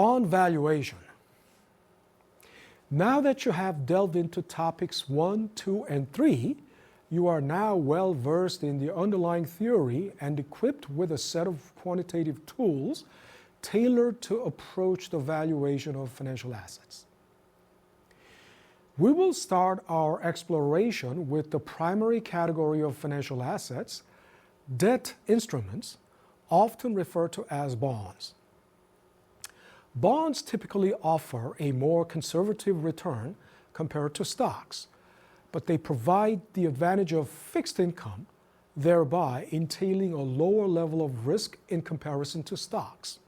Bond valuation. Now that you have delved into topics 1, 2, and 3, you are now well versed in the underlying theory and equipped with a set of quantitative tools tailored to approach the valuation of financial assets. We will start our exploration with the primary category of financial assets, debt instruments, often referred to as bonds. Bonds typically offer a more conservative return compared to stocks, but they provide the advantage of fixed income, thereby entailing a lower level of risk in comparison to stocks.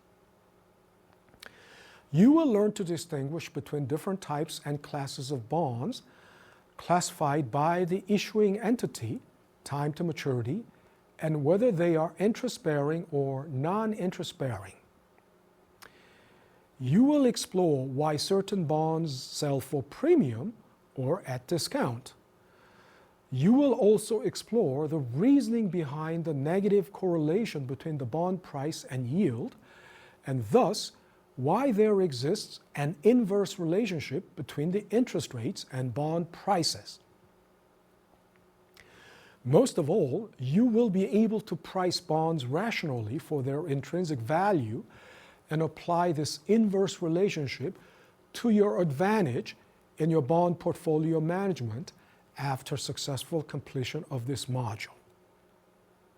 You will learn to distinguish between different types and classes of bonds classified by the issuing entity, time to maturity, and whether they are interest-bearing or non-interest-bearing. You will explore why certain bonds sell for premium or at discount. You will also explore the reasoning behind the negative correlation between the bond price and yield, and thus why there exists an inverse relationship between the interest rates and bond prices. Most of all, you will be able to price bonds rationally for their intrinsic value and apply this inverse relationship to your advantage in your bond portfolio management after successful completion of this module.